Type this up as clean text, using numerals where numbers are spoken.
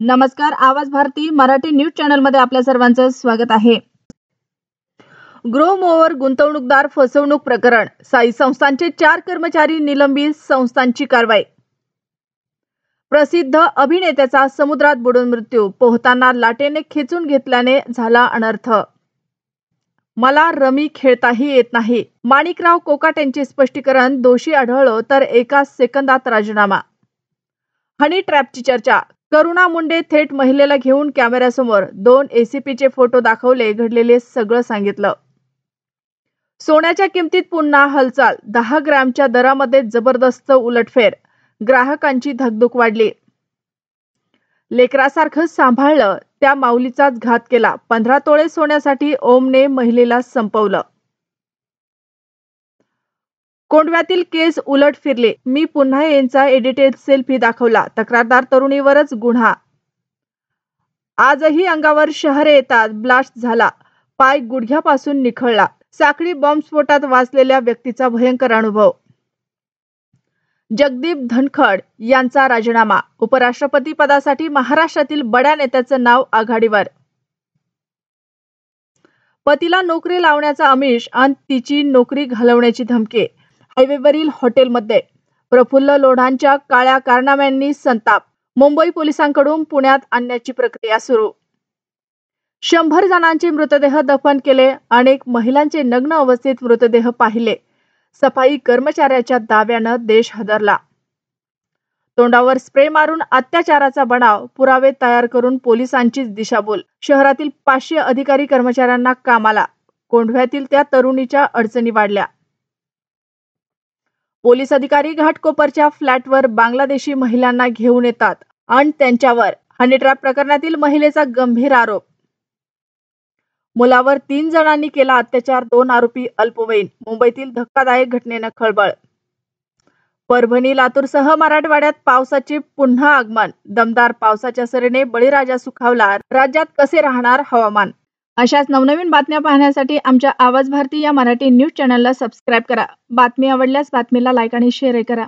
नमस्कार. आवाज Bharti Marathi news channel मध्ये आपल्या सर्वांचं स्वागत आहे. ग्रो मोवर गुंतवणूकदार फसवणूक प्रकरण, साई संस्थांचे 4 कर्मचारी निलंबित, संस्थांची कारवाई. प्रसिद्ध अभिनेत्याचा समुद्रात बुडून मृत्यू, पोहताना लाटेने खेचून घेतल्याने झाला अनर्थ. मला रमी खेळताही येत नाही, माणिकराव कोकाट यांचे स्पष्टीकरण. दोषी आढळलो तर एका सेकंदात राजीनामा. हनी ट्रॅपची चर्चा. करुणा मुंडे थेट महिलेला घेऊन कॅमेऱ्यासमोर 2 एसीपीचे फोटो दाखवले, घडलेले सगळं सांगितलं. सोन्याच्या किमतीत पुन्हा हालचाल. 10 ग्रॅमच्या दरामध्ये जबरदस्त उलटफेर, ग्राहकांची धकधक वाढली. लेकरासारखं सांभाळलं त्या माऊलीचाच घात केला. 15 तोळे सोन्यासाठी ओमने महिलेला संपवलं. कोंडव्यातील केस उलट फिरले. मी पुन्हा यांचा एडिटेड सेल्फी दाखवला, तक्रारदार तरुणीवरच गुन्हा. आजही अंगावर शहरे येतात. ब्लास्ट झाला, पाय गुडघ्यापासून निखळला. साखळी बॉम्बस्फोटात वाचलेल्या व्यक्तीचा भयंकर अनुभव. जगदीप धनखड यांचा राजीनामा. उपराष्ट्रपती पदासाठी महाराष्ट्रातील बड्या नेत्याचं नाव आघाडीवर. पतीला नोकरी लावण्याचा आमिष आणि तिची नोकरी घालवण्याची धमकी. हायवेवरील हॉटेलमध्ये प्रफुल्ल लोढांच्या काळ्या कारनाम्यांनी संताप. मुंबई पोलिसांकडून पुण्यात आणण्याची प्रक्रिया सुरू. 100 जणांचे मृतदेह दफन केले. अनेक महिलांचे नग्न अवस्थेत मृतदेह पाहिले. सफाई कर्मचाऱ्याच्या दाव्यानं देश हादरला. तोंडावर स्प्रे मारून अत्याचाराचा बनाव, पुरावे तयार करून पोलिसांचीच दिशाभूल. शहरातील 500 अधिकारी कर्मचाऱ्यांना कामाला. कोंढव्यातील त्या तरुणीच्या अडचणी वाढल्या. पोलीस अधिकारी घाटकोपरच्या फ्लॅटवर बांगलादेशी महिलांना घेऊन येतात आणि त्यांच्यावर हनी ट्रॅप प्रकरणातील महिलेचा गंभीर आरोप. मुलावर 3 जणांनी केला अत्याचार, 2 आरोपी अल्पवयीन. मुंबईतील धक्कादायक घटनेनं खळबळ. परभणी, लातूरसह मराठवाड्यात पावसाचे पुन्हा आगमन. दमदार पावसाच्या सरीने बळीराजा सुखावला. राज्यात कसे राहणार हवामान? अशाच नवनवीन बातम्या पाहण्यासाठी आमच्या आवाज भारती या मराठी न्यूज चॅनलला सबस्क्राईब करा. बातमी आवडल्यास बातमीला लाईक आणि शेअर करा.